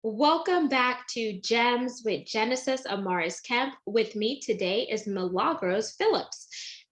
Welcome back to Gems with Genesis Amaris Kemp. With me today is Milagros Phillips,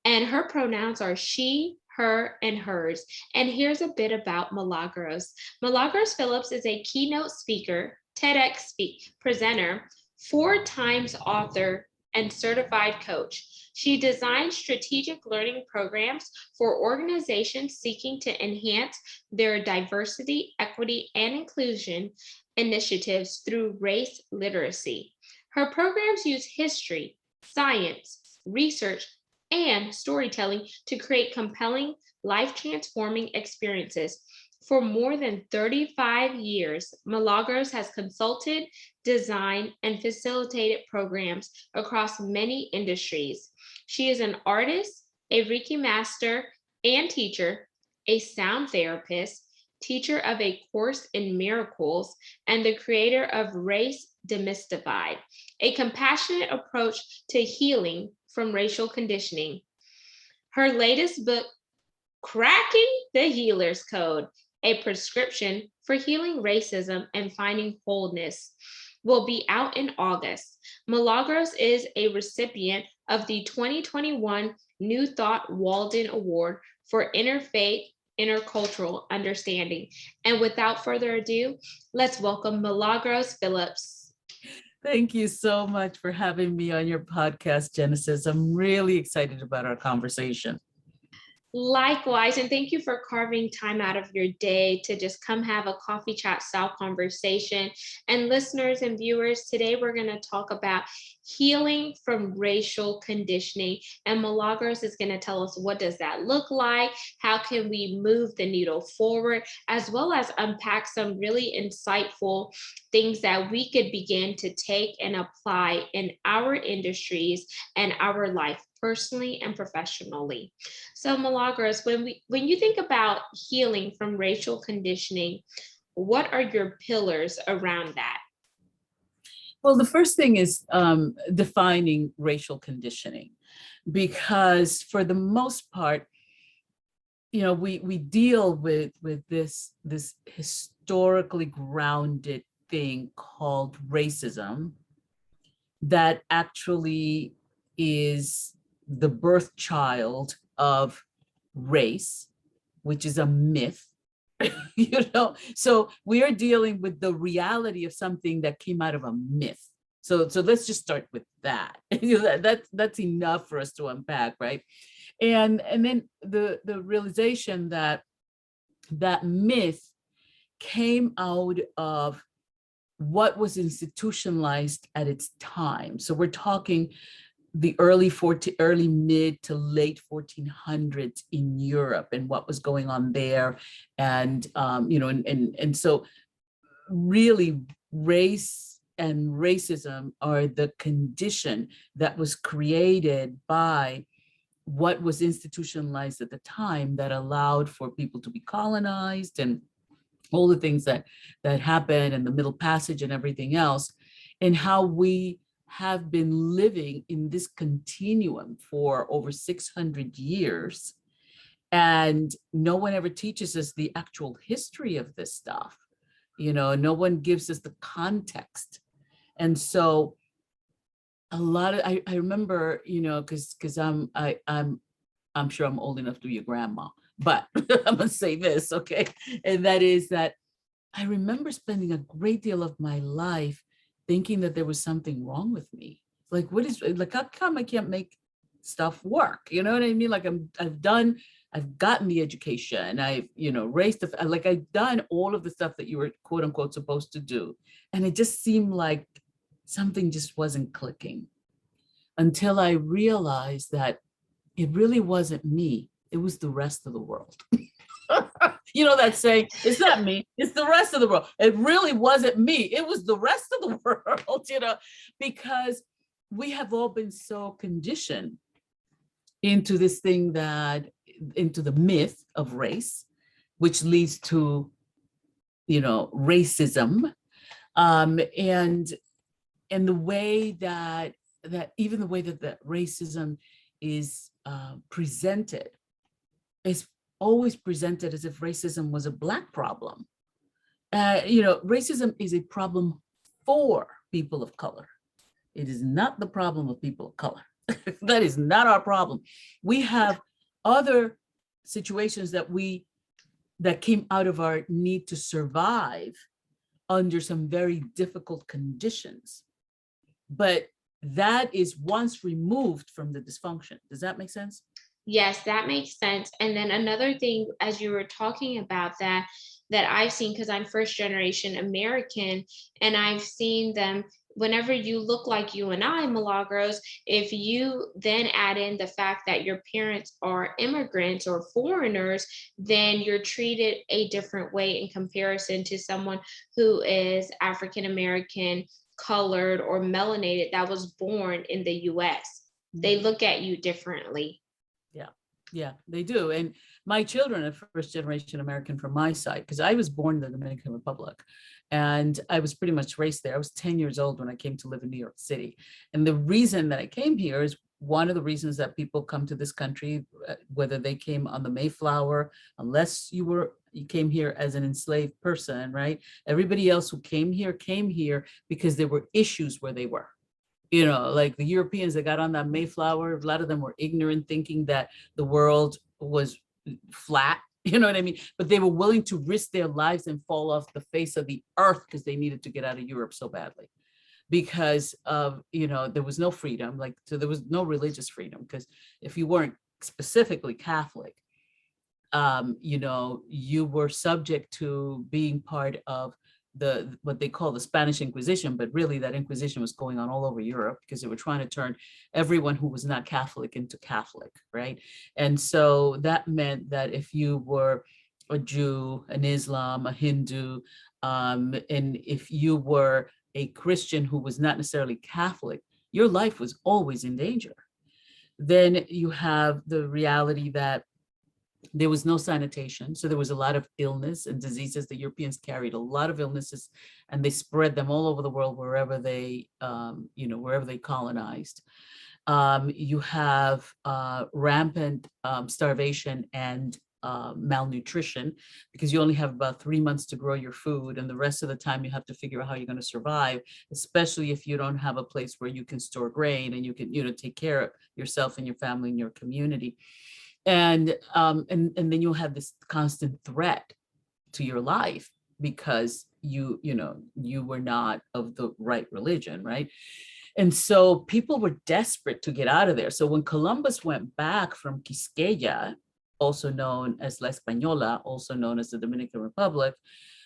and her pronouns are she, her, and hers. And here's a bit about Milagros. Milagros Phillips is a keynote speaker, TEDx presenter, 4 times author, and certified coach. She designs strategic learning programs for organizations seeking to enhance their diversity, equity, and inclusion initiatives through race literacy. Her programs use history, science, research, and storytelling to create compelling, life transforming experiences. For more than 35 years, Milagros has consulted, designed, and facilitated programs across many industries. She is an artist, a Reiki Master and Teacher, a sound therapist, teacher of a course in miracles, and the creator of Race Demystified, a compassionate approach to healing from racial conditioning. Her latest book, Cracking the Healer's Code, a prescription for healing racism and finding wholeness, will be out in August. Milagros is a recipient of the 2021 THOUGHT WALDEN Award for Interfaith Intercultural Understanding. And without further ado, let's welcome Milagros Phillips. Thank you so much for having me on your podcast, Genesis. I'm really excited about our conversation. Likewise, and thank you for carving time out of your day to just come have a coffee chat style conversation. And listeners and viewers, today we're going to talk about healing from racial conditioning. And Milagros is going to tell us what does that look like, how can we move the needle forward, as well as unpack some really insightful things that we could begin to take and apply in our industries and our life, personally and professionally. So Milagros, when you think about healing from racial conditioning, what are your pillars around that? Well, the first thing is defining racial conditioning, because for the most part, you know, we deal with this historically grounded thing called racism that actually is the birth child of race, which is a myth. So we are dealing with the reality of something that came out of a myth. So let's just start with that. That's enough for us to unpack, right? And then the realization that that myth came out of what was institutionalized at its time. So we're talking the early mid to late 1400s in Europe and what was going on there. And, and so really race and racism are the condition that was created by what was institutionalized at the time that allowed for people to be colonized and all the things that happened and the Middle Passage and everything else, and how we have been living in this continuum for over 600 years. And no one ever teaches us the actual history of this stuff. You know, no one gives us the context. And so a lot of, I remember, you know, because I'm sure I'm old enough to be a grandma, but I'm gonna say this, okay? And that is that I remember spending a great deal of my life thinking that there was something wrong with me. Like, how come I can't make stuff work? You know what I mean? Like I've gotten the education, I've, raised I've done all of the stuff that you were quote unquote supposed to do. And it just seemed like something just wasn't clicking until I realized that it really wasn't me. It was the rest of the world. You know that saying, it's not me, it's the rest of the world. It really wasn't me. It was the rest of the world, because we have all been so conditioned into this thing into the myth of race, which leads to, racism. And the way that even the way that racism is presented is always presented as if racism was a Black problem. Racism is a problem for people of color. It is not the problem of people of color. That is not our problem. We have other situations that came out of our need to survive under some very difficult conditions. But that is once removed from the dysfunction. Does that make sense? Yes, that makes sense. And then another thing, as you were talking about that I've seen, because I'm first generation American, and I've seen them, whenever you look like you and I, Milagros, if you then add in the fact that your parents are immigrants or foreigners, then you're treated a different way in comparison to someone who is African American, colored, or melanated that was born in the US. They look at you differently. Yeah, they do. And my children are first generation American from my side, because I was born in the Dominican Republic and I was pretty much raised there. I was 10 years old when I came to live in New York City. And the reason that I came here is one of the reasons that people come to this country, whether they came on the Mayflower, unless you came here as an enslaved person, right? Everybody else who came here because there were issues where they were. Like the Europeans that got on that Mayflower, a lot of them were ignorant, thinking that the world was flat, you know what I mean? But they were willing to risk their lives and fall off the face of the earth because they needed to get out of Europe so badly. Because of, there was no freedom, so there was no religious freedom, because if you weren't specifically Catholic, you were subject to being part of what they call the Spanish Inquisition, but really that Inquisition was going on all over Europe because they were trying to turn everyone who was not Catholic into Catholic, right? And so that meant that if you were a Jew, an Islam, a Hindu, and if you were a Christian who was not necessarily Catholic, your life was always in danger. Then you have the reality that there was no sanitation. So there was a lot of illness and diseases. The Europeans carried a lot of illnesses and they spread them all over the world, wherever they colonized. You have rampant starvation and malnutrition, because you only have about 3 months to grow your food. And the rest of the time you have to figure out how you're going to survive, especially if you don't have a place where you can store grain and you can, take care of yourself and your family and your community. And then you'll have this constant threat to your life because you were not of the right religion, right? And so people were desperate to get out of there. So when Columbus went back from Quisqueya, also known as La Española, also known as the Dominican Republic,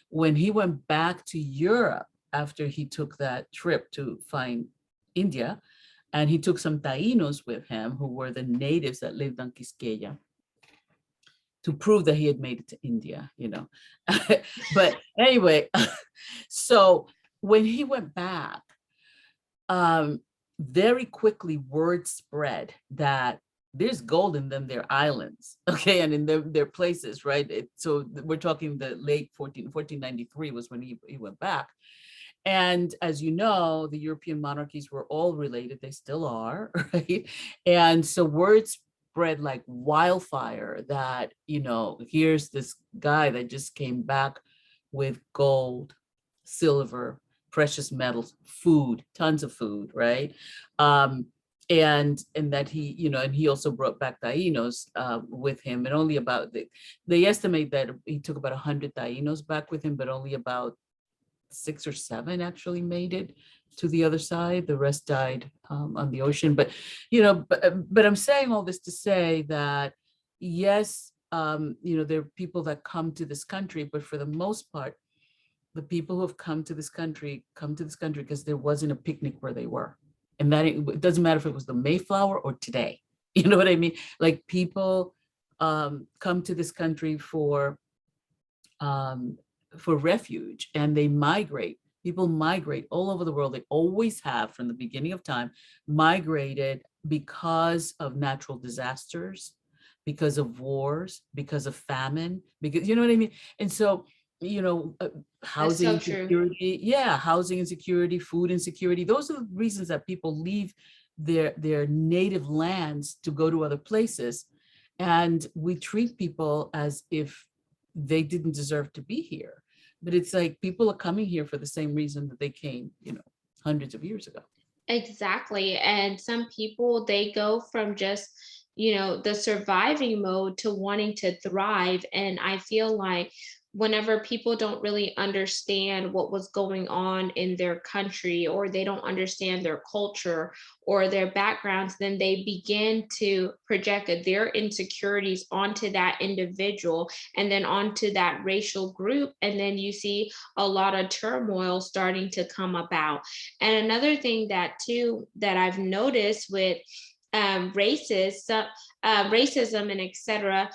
when he went back to Europe after he took that trip to find India, and he took some Taínos with him, who were the natives that lived on Quisqueya, to prove that he had made it to India, But anyway, so when he went back, very quickly word spread that there's gold in them, their islands, okay, and in their places, right? So we're talking the late 1493 was when he went back. And as you know, the European monarchies were all related. They still are, right? And so words spread like wildfire that, here's this guy that just came back with gold, silver, precious metals, food, tons of food, right? And that he, and he also brought back Taínos with him, and only about, they estimate that he took about 100 Taínos back with him, but only about 6 or 7 actually made it to the other side. The rest died on the ocean. But but I'm saying all this to say that yes, there are people that come to this country, but for the most part, the people who have come to this country because there wasn't a picnic where they were, and that it doesn't matter if it was the Mayflower or today. You know what I mean? Like people come to this country for refuge, and they migrate. People migrate all over the world. They always have, from the beginning of time, migrated because of natural disasters, because of wars, because of famine, because, you know what I mean? And so, housing insecurity, housing insecurity, food insecurity, those are the reasons that people leave their native lands to go to other places. And we treat people as if they didn't deserve to be here. But it's like people are coming here for the same reason that they came, hundreds of years ago. Exactly. And some people, they go from just, the surviving mode to wanting to thrive. And I feel like whenever people don't really understand what was going on in their country, or they don't understand their culture or their backgrounds, then they begin to project their insecurities onto that individual and then onto that racial group. And then you see a lot of turmoil starting to come about. And another thing that too that I've noticed with racism and etc.,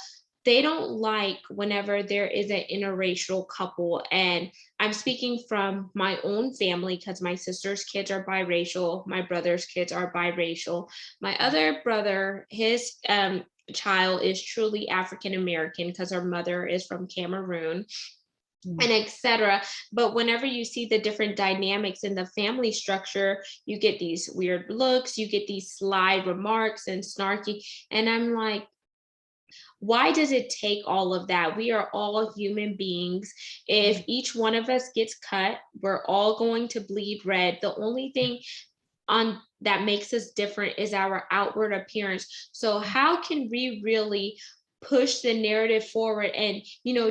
they don't like whenever there is an interracial couple. And I'm speaking from my own family because my sister's kids are biracial, my brother's kids are biracial. My other brother, his child is truly African American because her mother is from Cameroon and etc. But whenever you see the different dynamics in the family structure, you get these weird looks, you get these sly remarks and snarky. And I'm like, why does it take all of that? We are all human beings. If each one of us gets cut, we're all going to bleed red. The only thing on that makes us different is our outward appearance. So how can we really push the narrative forward and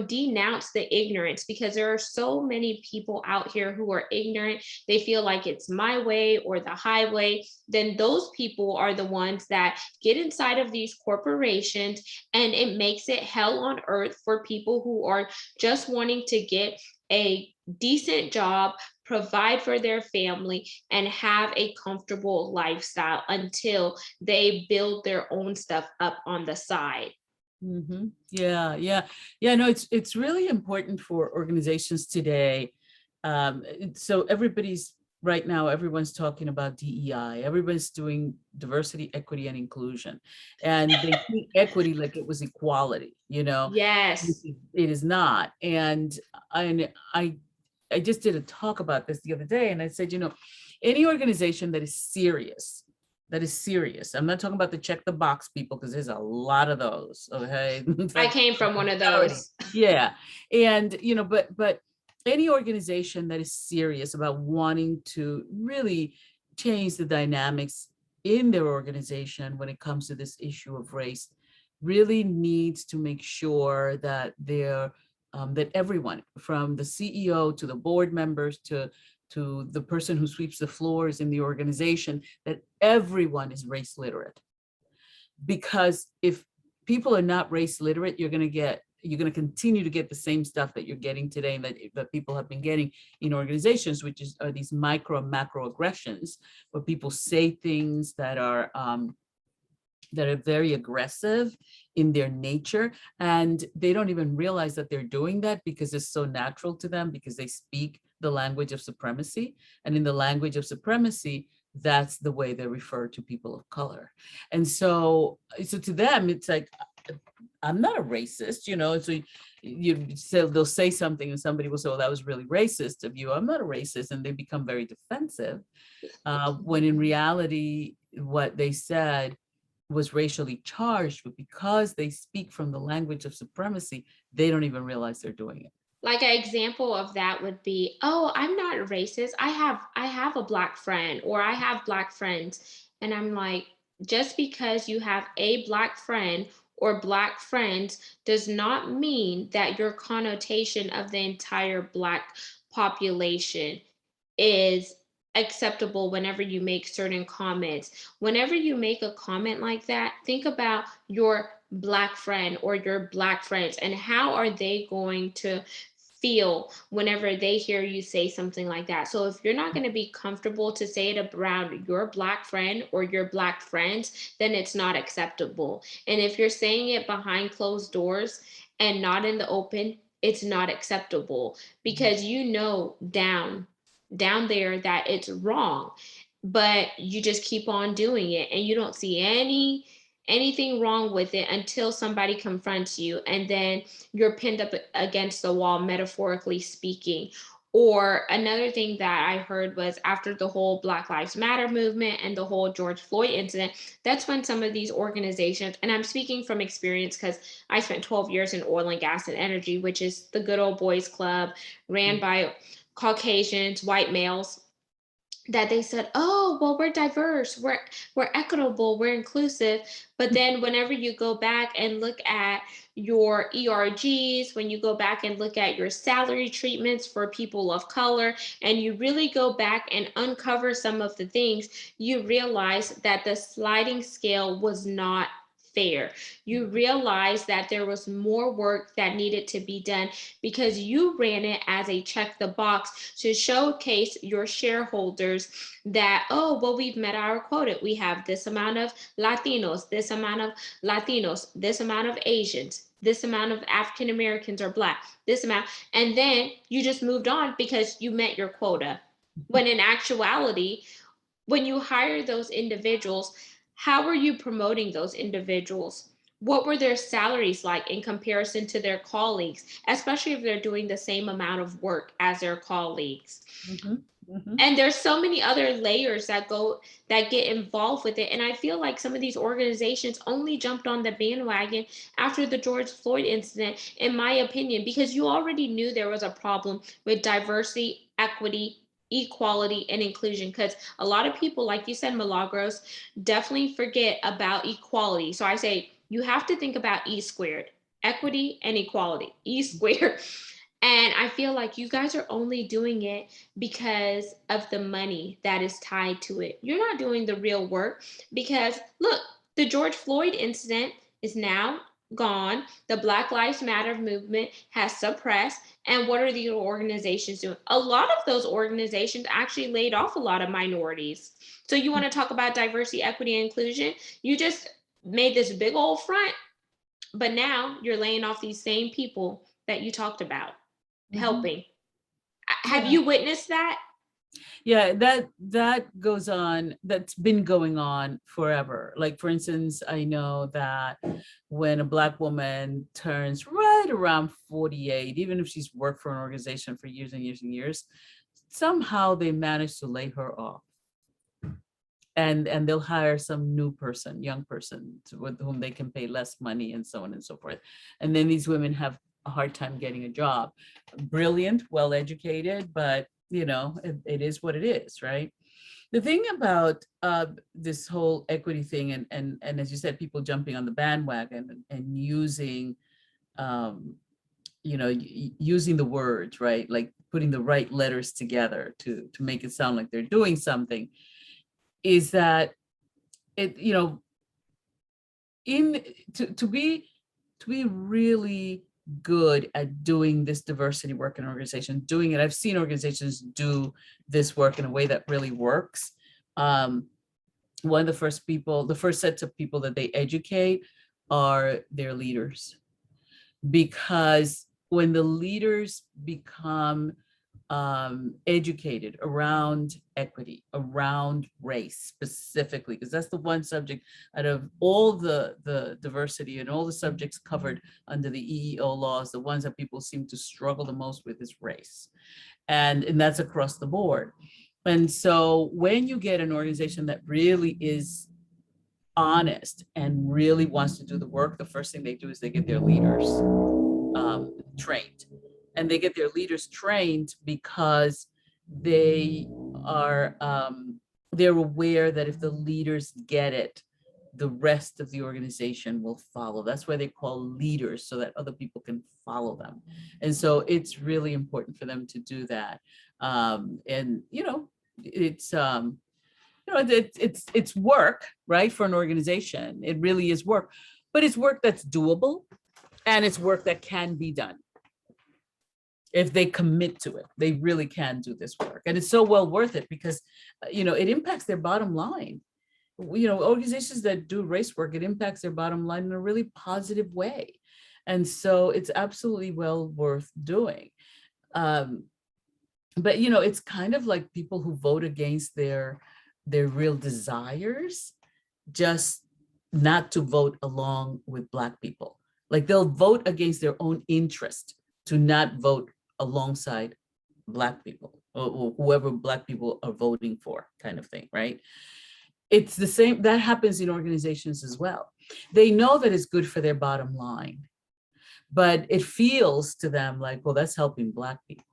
denounce the ignorance? Because there are so many people out here who are ignorant. They feel like it's my way or the highway. Then those people are the ones that get inside of these corporations, and it makes it hell on earth for people who are just wanting to get a decent job, provide for their family, and have a comfortable lifestyle until they build their own stuff up on the side. Yeah, yeah, yeah. No, it's really important for organizations today. So everybody's right now, everyone's talking about DEI. Everybody's doing diversity, equity, and inclusion, and they treat equity like it was equality. Yes. It is not. And I just did a talk about this the other day, and I said, any organization that is serious. I'm not talking about the check the box people, because there's a lot of those. Okay. I came from one of those. Yeah. And, but any organization that is serious about wanting to really change the dynamics in their organization when it comes to this issue of race really needs to make sure that that everyone, from the CEO to the board members to the person who sweeps the floors in the organization, that everyone is race literate. Because if people are not race literate, you're going to continue to get the same stuff that you're getting today, and that people have been getting in organizations, which are these micro and macro aggressions, where people say things that are very aggressive in their nature, and they don't even realize that they're doing that because it's so natural to them, because they speak the language of supremacy. And in the language of supremacy, that's the way they refer to people of color. And so to them, it's like, I'm not a racist, so they'll say something and somebody will say, well, that was really racist of you. I'm not a racist. And they become very defensive, when in reality, what they said was racially charged, but because they speak from the language of supremacy, they don't even realize they're doing it. Like an example of that would be, oh, I'm not racist. I have a Black friend, or I have Black friends. And I'm like, just because you have a Black friend or Black friends does not mean that your connotation of the entire Black population is acceptable whenever you make certain comments. Whenever you make a comment like that, think about your Black friend or your Black friends, and how are they going to feel whenever they hear you say something like that. So if you're not going to be comfortable to say it around your Black friend or your Black friends, then it's not acceptable. And if you're saying it behind closed doors and not in the open, it's not acceptable, because down there that it's wrong, but you just keep on doing it and you don't see anything wrong with it until somebody confronts you, and then you're pinned up against the wall, metaphorically speaking. Or another thing that I heard was after the whole Black Lives Matter movement and the whole George Floyd incident, that's when some of these organizations, and I'm speaking from experience because I spent 12 years in oil and gas and energy, which is the good old boys club ran by Caucasians, white males, that they said, "Oh, well, we're diverse, we're equitable, we're inclusive." But then whenever you go back and look at your ERGs, when you go back and look at your salary treatments for people of color, and you really go back and uncover some of the things, you realize that the sliding scale was not fair. You realize that there was more work that needed to be done because you ran it as a check the box to showcase your shareholders that, oh, well, we've met our quota. We have this amount of Latinos, this amount of Latinos, this amount of Asians, this amount of African Americans or Black, this amount. And then you just moved on because you met your quota. When in actuality, when you hire those individuals, how are you promoting those individuals? What were their salaries like in comparison to their colleagues, especially if they're doing the same amount of work as their colleagues? Mhm, mhm. And there's so many other layers that get involved with it. And I feel like some of these organizations only jumped on the bandwagon after the George Floyd incident, in my opinion, because you already knew there was a problem with diversity, equity, equality, and inclusion. Because a lot of people, like you said, Milagros, definitely forget about equality. So I say you have to think about E squared, equity and equality, E squared. And I feel like you guys are only doing it because of the money that is tied to it. You're not doing the real work because, look, the George Floyd incident is now gone. The Black Lives Matter movement has suppressed. And what are the organizations doing? A lot of those organizations actually laid off a lot of minorities. So you want to talk about diversity, equity, and inclusion? You just made this big old front, but now you're laying off these same people that you talked about Mhm. helping. Have Yeah. you witnessed that? Yeah, that goes on. That's been going on forever. Like, for instance, I know that when a Black woman turns right around 48, even if she's worked for an organization for years and years and years, somehow they manage to lay her off. And they'll hire some new person, young person, with whom they can pay less money and so on and so forth. And then these women have a hard time getting a job. Brilliant, well educated, but it is what it is, right? The thing about this whole equity thing, and as you said, people jumping on the bandwagon and using using the words, right, like putting the right letters together to make it sound like they're doing something, is that it in to be really good at doing this diversity work in an organization, doing it. I've seen organizations do this work in a way that really works. One of the first sets of people that they educate are their leaders, because when the leaders become educated around equity, around race specifically, because that's the one subject out of all the diversity and all the subjects covered under the EEO laws, the ones that people seem to struggle the most with is race. And that's across the board. And so when you get an organization that really is honest and really wants to do the work, the first thing they do is they get their leaders trained. And they get their leaders trained because they are they're aware that if the leaders get it, the rest of the organization will follow. That's why they call leaders, so that other people can follow them. And so it's really important for them to do that. And it's work, right, for an organization. It really is work, but it's work that's doable, and it's work that can be done. If they commit to it, they really can do this work. And it's so well worth it because, it impacts their bottom line. Organizations that do race work, it impacts their bottom line in a really positive way. And so it's absolutely well worth doing. But, it's kind of like people who vote against their real desires, just not to vote along with Black people. Like, they'll vote against their own interest to not vote alongside Black people, or whoever Black people are voting for, kind of thing, right? It's the same, that happens in organizations as well. They know that it's good for their bottom line, but it feels to them like, well, that's helping Black people.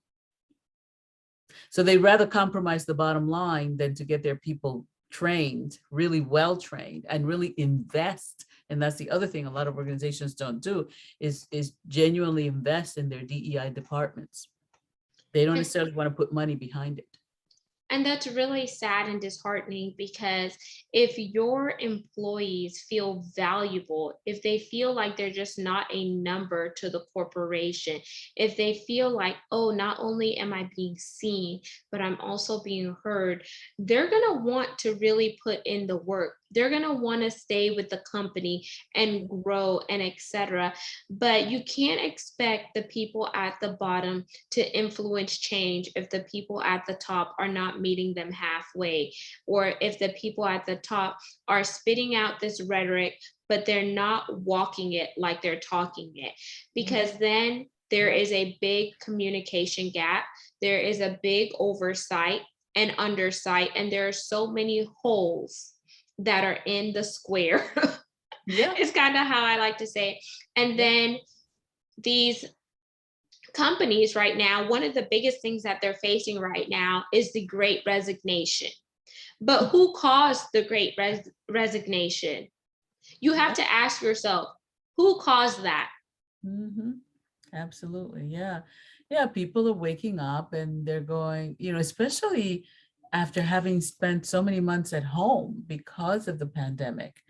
So they'd rather compromise the bottom line than to get their people trained, really well trained, and really invest. And that's the other thing a lot of organizations don't do, is genuinely invest in their DEI departments. They don't necessarily want to put money behind it. And that's really sad and disheartening, because if your employees feel valuable, if they feel like they're just not a number to the corporation, if they feel like, oh, not only am I being seen, but I'm also being heard, they're going to want to really put in the work. They're going to want to stay with the company and grow and etc. But you can't expect the people at the bottom to influence change if the people at the top are not meeting them halfway, or if the people at the top are spitting out this rhetoric, but they're not walking it like they're talking it. Because then there is a big communication gap, there is a big oversight and undersight, and there are so many holes that are in the square. Yeah. It's kind of how I like to say it. And then these companies right now, one of the biggest things that they're facing right now is the Great Resignation. But who caused the Great Resignation? You have to ask yourself, who caused that? Mm-hmm. Absolutely. Yeah. Yeah. People are waking up and they're going, especially after having spent so many months at home because of the pandemic.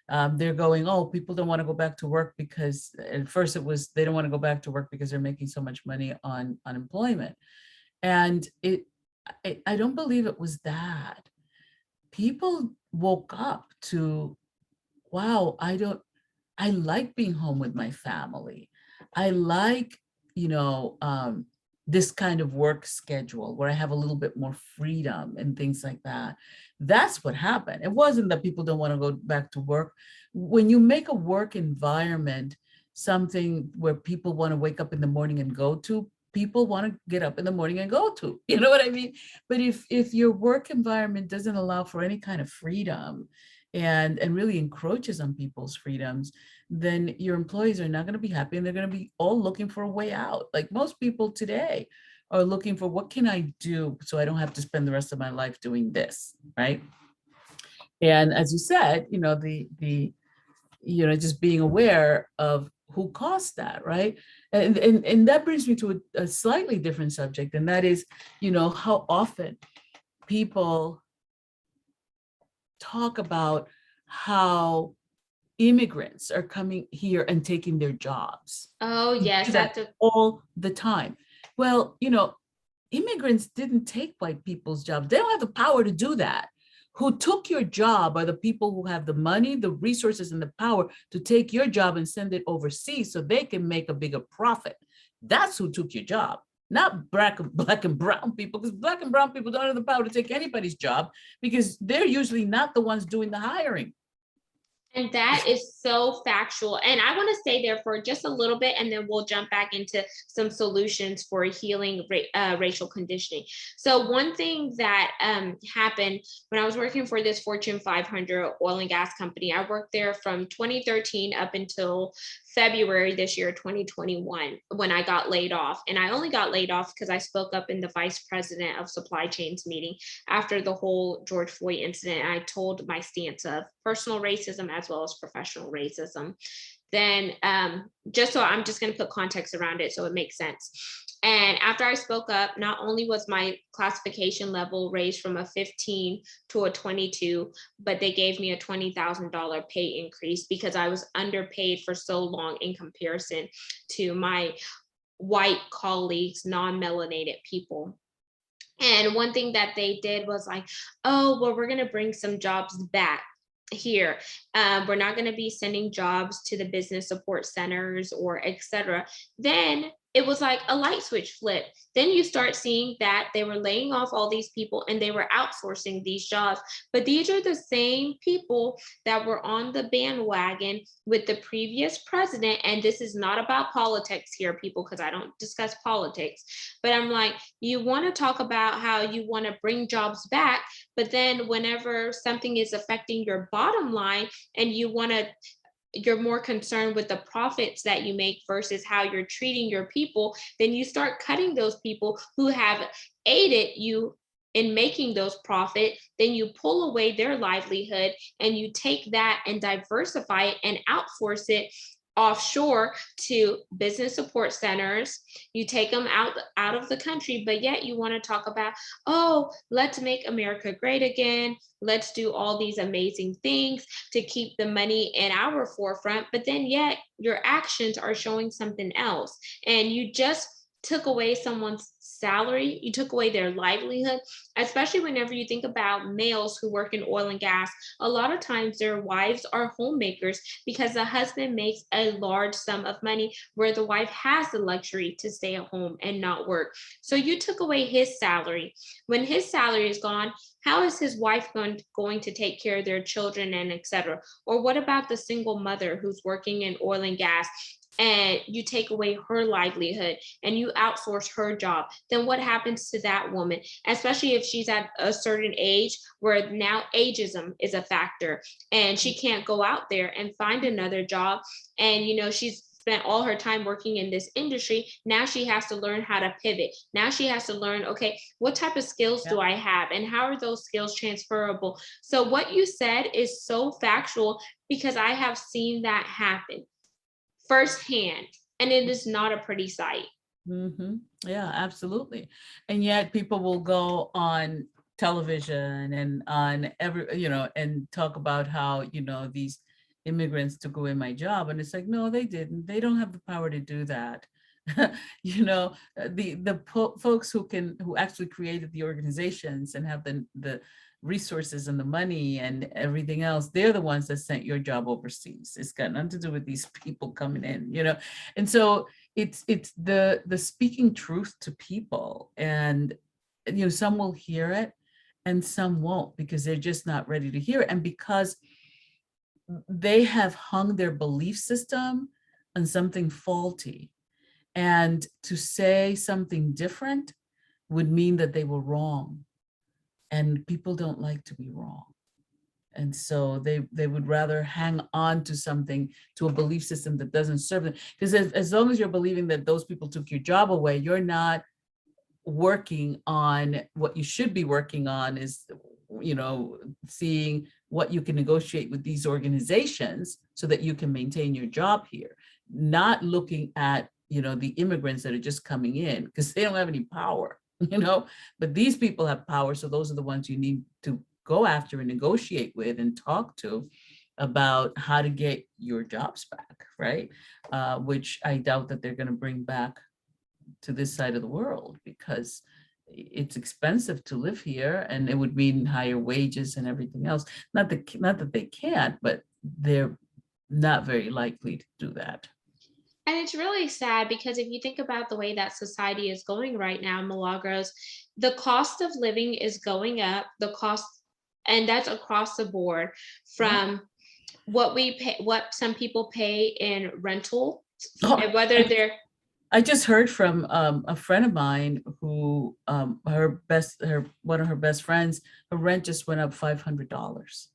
They're going, oh, people don't want to go back to work because at first it was, they don't want to go back to work because they're making so much money on unemployment. And I don't believe it was that. People woke up to, wow, I like being home with my family. I like, this kind of work schedule where I have a little bit more freedom and things like that. That's what happened. It wasn't that people don't want to go back to work. When you make a work environment something where people want to wake up in the morning and go to, people want to get up in the morning and go to, you know what I mean? But if your work environment doesn't allow for any kind of freedom and really encroaches on people's freedoms, then your employees are not going to be happy, and they're going to be all looking for a way out. Like most people today are looking for, what can I do so I don't have to spend the rest of my life doing this, right? And as you said, just being aware of who caused that, right? And that brings me to a slightly different subject, and that is, how often people talk about how immigrants are coming here and taking their jobs. Oh, yes, that's all the time. Well, immigrants didn't take white people's jobs. They don't have the power to do that. Who took your job are the people who have the money, the resources, and the power to take your job and send it overseas so they can make a bigger profit. That's who took your job, not black and brown people, because black and brown people don't have the power to take anybody's job because they're usually not the ones doing the hiring. And that is so factual. And I want to stay there for just a little bit, and then we'll jump back into some solutions for healing racial conditioning. So one thing that happened when I was working for this Fortune 500 oil and gas company, I worked there from 2013 up until February this year, 2021, when I got laid off. And I only got laid off because I spoke up in the vice president of supply chains meeting after the whole George Floyd incident. I told my stance of personal racism as well as professional racism. Then I'm just going to put context around it so it makes sense. And after I spoke up, not only was my classification level raised from a 15 to a 22, but they gave me a $20,000 pay increase because I was underpaid for so long in comparison to my white colleagues, non-melanated people. And one thing that they did was like, oh, well, we're going to bring some jobs back here. We're not going to be sending jobs to the business support centers or etc. Then it was like a light switch flip. Then you start seeing that they were laying off all these people and they were outsourcing these jobs. But these are the same people that were on the bandwagon with the previous president. And this is not about politics here, people, because I don't discuss politics. But I'm like, you want to talk about how you want to bring jobs back, but then whenever something is affecting your bottom line and you're more concerned with the profits that you make versus how you're treating your people, then you start cutting those people who have aided you in making those profits. Then you pull away their livelihood and you take that and diversify it and outsource it offshore to business support centers. You take them out of the country, but yet you want to talk about, oh, let's make America great again, let's do all these amazing things to keep the money in our forefront, but then yet your actions are showing something else. And you just took away someone's salary, you took away their livelihood, especially whenever you think about males who work in oil and gas. A lot of times their wives are homemakers because the husband makes a large sum of money where the wife has the luxury to stay at home and not work. So you took away his salary. When his salary is gone, how is his wife going to take care of their children and etc.? Or what about the single mother who's working in oil and gas and you take away her livelihood and you outsource her job? Then what happens to that woman, especially if she's at a certain age where now ageism is a factor and she can't go out there and find another job? And she's spent all her time working in this industry. Now she has to learn how to pivot. Now she has to learn, okay, what type of skills do I have and how are those skills transferable? So what you said is so factual because I have seen that happen firsthand, and it is not a pretty sight. Yeah, absolutely. And yet people will go on television and on and talk about how, these immigrants took away my job. And it's like, no, they didn't. They don't have the power to do that. The folks who actually created the organizations and have the resources and the money and everything else, they're the ones that sent your job overseas. It's got nothing to do with these people coming in, and so it's the speaking truth to people, and some will hear it and some won't because they're just not ready to hear it, and because they have hung their belief system on something faulty, and to say something different would mean that they were wrong. And people don't like to be wrong. And so they would rather hang on to something, to a belief system that doesn't serve them. Because as long as you're believing that those people took your job away, you're not working on what you should be working on, is, seeing what you can negotiate with these organizations so that you can maintain your job here. Not looking at, the immigrants that are just coming in because they don't have any power. But these people have power. So those are the ones you need to go after and negotiate with and talk to about how to get your jobs back, right? Which I doubt that they're going to bring back to this side of the world because it's expensive to live here, and it would mean higher wages and everything else. Not that they can't, but they're not very likely to do that. And it's really sad because if you think about the way that society is going right now, Milagros, the cost of living is going up, and that's across the board, from what we pay, what some people pay in rental, and whether they're. I just heard from a friend of mine who one of her best friends, her rent just went up $500.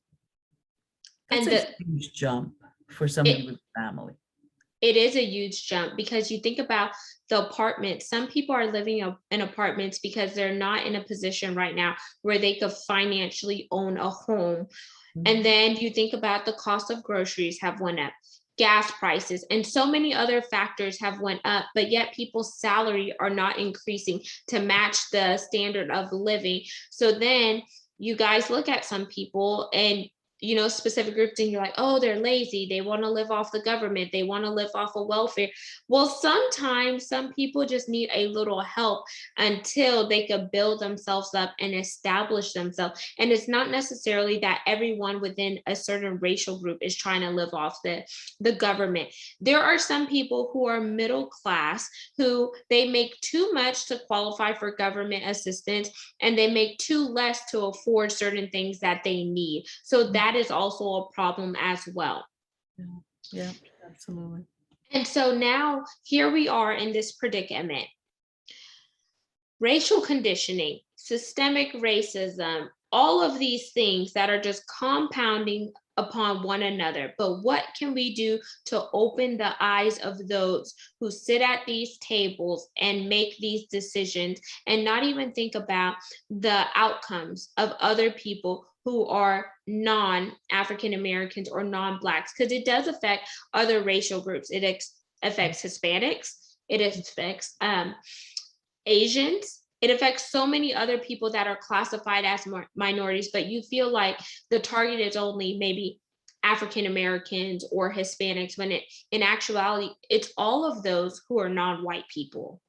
That's a huge jump for somebody with a family. It is a huge jump because you think about the apartments. Some people are living in apartments because they're not in a position right now where they could financially own a home. And then you think about the cost of groceries have went up, gas prices, and so many other factors have went up, but yet people's salary are not increasing to match the standard of living. So then you guys look at some people and specific groups, and you're like, oh, they're lazy, they want to live off the government, they want to live off of welfare. Well, sometimes some people just need a little help until they could build themselves up and establish themselves. And it's not necessarily that everyone within a certain racial group is trying to live off the government. There are some people who are middle class who they make too much to qualify for government assistance, and they make too less to afford certain things that they need. So that is also a problem as well. Yeah, absolutely. And so now here we are in this predicament. Racial conditioning, systemic racism, all of these things that are just compounding upon one another. But what can we do to open the eyes of those who sit at these tables and make these decisions and not even think about the outcomes of other people who are non-African Americans or non-Blacks? Because it does affect other racial groups. It affects Hispanics, it affects Asians. It affects so many other people that are classified as minorities, but you feel like the target is only maybe African Americans or Hispanics, when in actuality, it's all of those who are non-white people.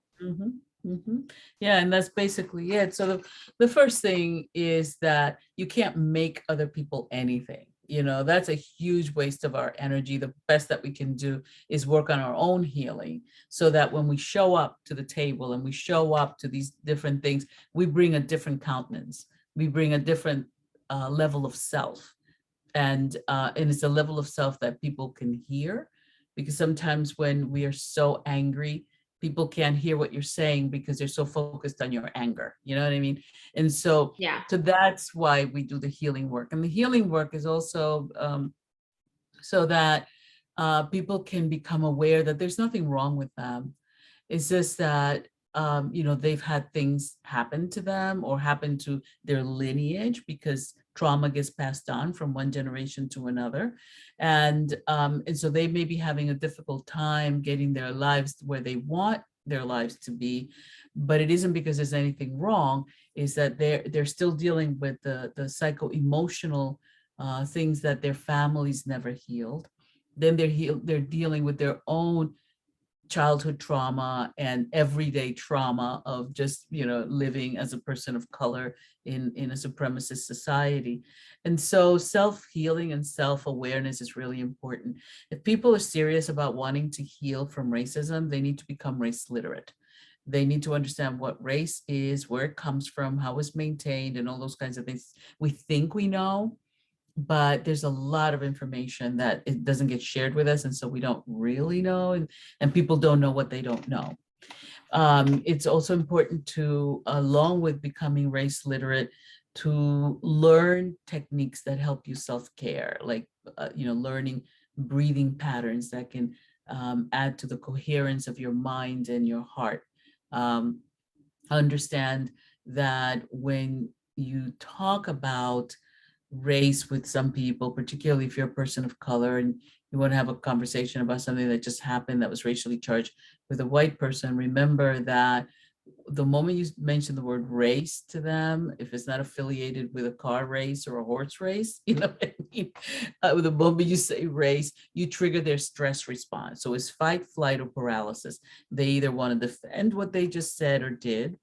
Yeah, and that's basically it. So the first thing is that you can't make other people anything. That's a huge waste of our energy. The best that we can do is work on our own healing, so that when we show up to the table and we show up to these different things, we bring a different countenance. We bring a different level of self. And it's a level of self that people can hear, because sometimes when we are so angry, people can't hear what you're saying because they're so focused on your anger. You know what I mean? And so, Yeah. so that's why we do the healing work. And the healing work is also so that people can become aware that there's nothing wrong with them. It's just that they've had things happen to them or happen to their lineage, because trauma gets passed on from one generation to another. And so they may be having a difficult time getting their lives where they want their lives to be, but it isn't because there's anything wrong. Is that they're still dealing with the psycho-emotional things that their families never healed. Then they're dealing with their own childhood trauma and everyday trauma of just living as a person of color in a supremacist society. And so self-healing and self-awareness is really important. If people are serious about wanting to heal from racism, they need to become race literate. They need to understand what race is, where it comes from, how it's maintained, and all those kinds of things we think we know, but there's a lot of information that it doesn't get shared with us. And so we don't really know, and people don't know what they don't know. It's also important to, along with becoming race literate, to learn techniques that help you self-care, like, learning breathing patterns that can add to the coherence of your mind and your heart. Understand that when you talk about race with some people, particularly if you're a person of color and you want to have a conversation about something that just happened that was racially charged with a white person, remember that the moment you mention the word race to them, if it's not affiliated with a car race or a horse race, you know what I mean? The moment you say race, you trigger their stress response. So it's fight, flight, or paralysis. They either want to defend what they just said or did.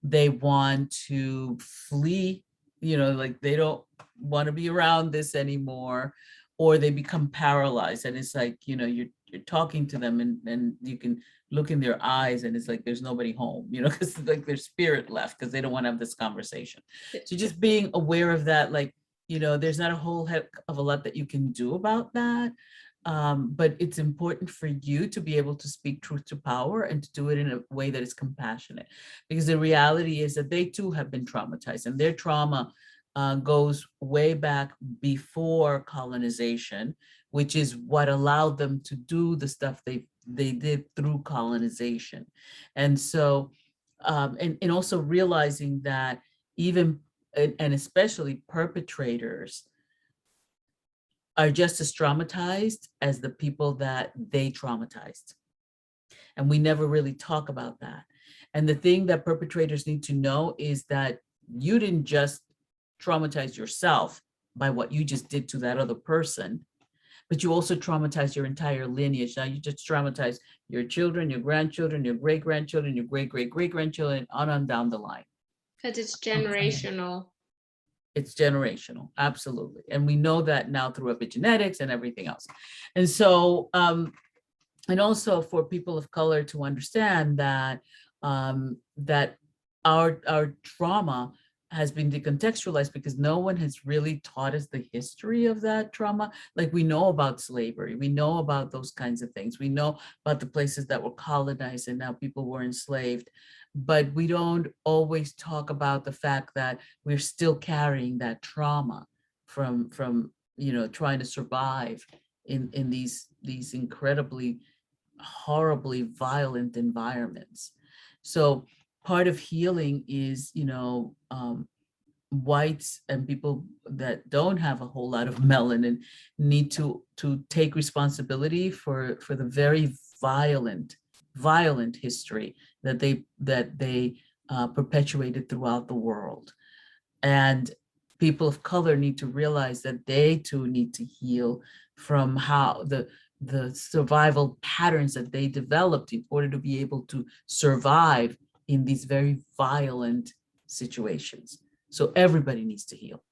They want to flee, like they don't want to be around this anymore, or they become paralyzed. And it's like, you're talking to them and you can look in their eyes and it's like there's nobody home, because like their spirit left because they don't want to have this conversation. So just being aware of that, like, there's not a whole heck of a lot that you can do about that. But it's important for you to be able to speak truth to power and to do it in a way that is compassionate, because the reality is that they too have been traumatized, and their trauma goes way back before colonization, which is what allowed them to do the stuff they did through colonization. And so, and also realizing that even, and especially perpetrators are just as traumatized as the people that they traumatized. And we never really talk about that. And the thing that perpetrators need to know is that you didn't just traumatize yourself by what you just did to that other person, but you also traumatize your entire lineage. Now you just traumatize your children, your grandchildren, your great-grandchildren, your great-great-great-grandchildren, on down the line. Because it's Okay. generational. It's generational, absolutely. And we know that now through epigenetics and everything else. And so, and also for people of color to understand that, that our trauma has been decontextualized because no one has really taught us the history of that trauma. Like, we know about slavery, we know about those kinds of things, we know about the places that were colonized and now people were enslaved, but we don't always talk about the fact that we're still carrying that trauma from trying to survive in these incredibly horribly violent environments. So part of healing is, whites and people that don't have a whole lot of melanin need to take responsibility for the very violent history that they perpetuated throughout the world. And people of color need to realize that they too need to heal from how the survival patterns that they developed in order to be able to survive in these very violent situations. So everybody needs to heal.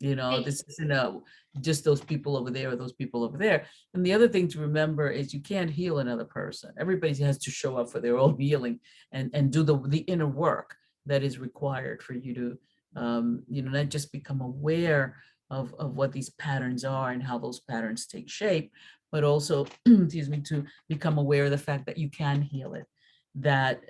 This isn't just those people over there or those people over there. And the other thing to remember is you can't heal another person. Everybody has to show up for their own healing and do the inner work that is required for you to, not just become aware of what these patterns are and how those patterns take shape, but also, excuse me, to become aware of the fact that you can heal it, that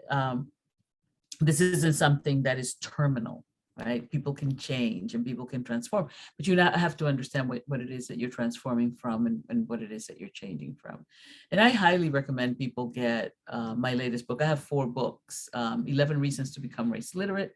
this isn't something that is terminal, right? People can change and people can transform, but you have to understand what it is that you're transforming from and what it is that you're changing from. And I highly recommend people get my latest book. I have 4 books, 11 Reasons to Become Race Literate,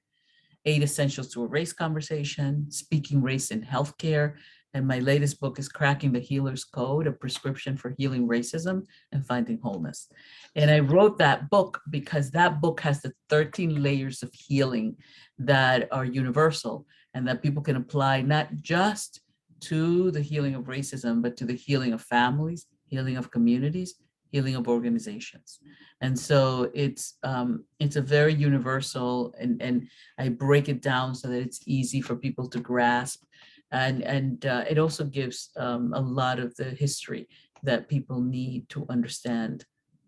8 Essentials to a Race Conversation, Speaking Race in Healthcare, and my latest book is Cracking the Healer's Code, a prescription for healing racism and finding wholeness. And I wrote that book because that book has the 13 layers of healing that are universal and that people can apply not just to the healing of racism, but to the healing of families, healing of communities, healing of organizations. And so it's a very universal, and I break it down so that it's easy for people to grasp. And it also gives a lot of the history that people need to understand,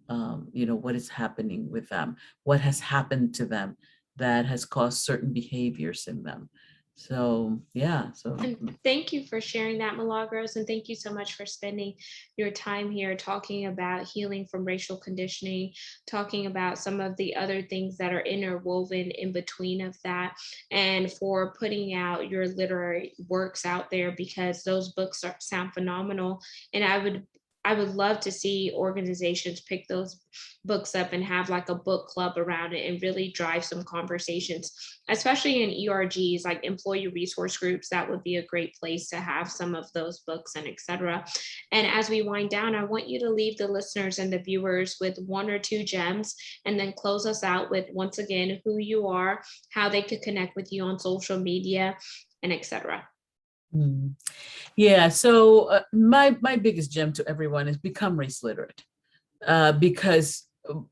what is happening with them, what has happened to them that has caused certain behaviors in them. So, yeah. And thank you for sharing that, Milagros. And thank you so much for spending your time here talking about healing from racial conditioning, talking about some of the other things that are interwoven in between of that, and for putting out your literary works out there, because those books sound phenomenal. And I would love to see organizations pick those books up and have like a book club around it and really drive some conversations, especially in ERGs, like employee resource groups. That would be a great place to have some of those books and etc. And as we wind down, I want you to leave the listeners and the viewers with 1 or 2 gems, and then close us out with, once again, who you are, how they could connect with you on social media, and etc. Yeah, so my biggest gem to everyone is become race literate, because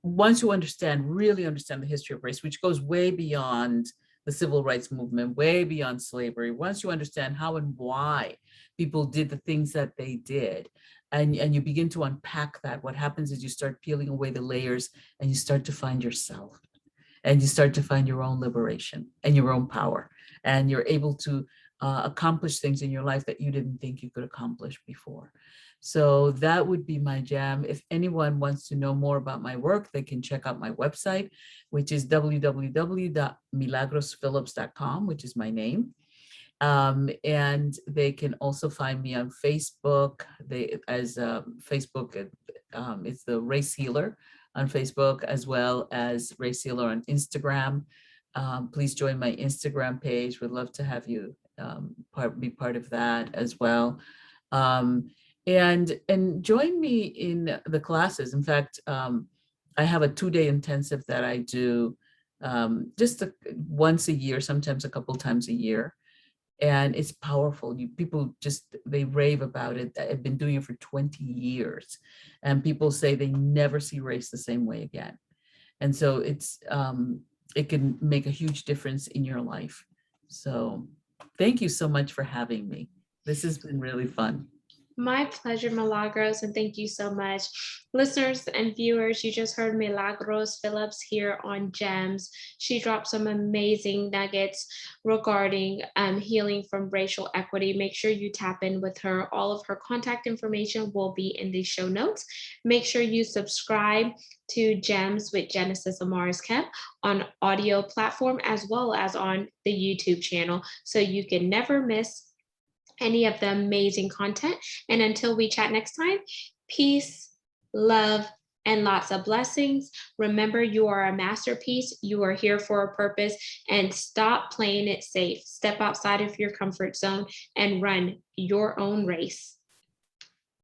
once you really understand the history of race, which goes way beyond the civil rights movement, way beyond slavery, once you understand how and why people did the things that they did, and you begin to unpack that, what happens is you start peeling away the layers and you start to find yourself, and you start to find your own liberation and your own power, and you're able to accomplish things in your life that you didn't think you could accomplish before. So that would be my jam. If anyone wants to know more about my work, they can check out my website, which is www.milagrosphillips.com, which is my name. And they can also find me on Facebook. Facebook, it's the Race Healer on Facebook, as well as Race Healer on Instagram. Please join my Instagram page. Would love to have you be part of that as well. And join me in the classes. In fact, I have a 2-day intensive that I do just once a year, sometimes a couple times a year. And it's powerful. People just, they rave about it. I've been doing it for 20 years. And people say they never see race the same way again. And so it can make a huge difference in your life. So thank you so much for having me. This has been really fun. My pleasure, Milagros, and thank you so much. Listeners and viewers, you just heard Milagros Phillips here on GEMS. She dropped some amazing nuggets regarding healing from racial equity. Make sure you tap in with her. All of her contact information will be in the show notes. Make sure you subscribe to GEMS with Genesis Amaris Kemp on audio platform as well as on the YouTube channel, so you can never miss any of the amazing content. And until we chat next time, peace, love, and lots of blessings. Remember, you are a masterpiece. You are here for a purpose, and stop playing it safe. Step outside of your comfort zone and run your own race.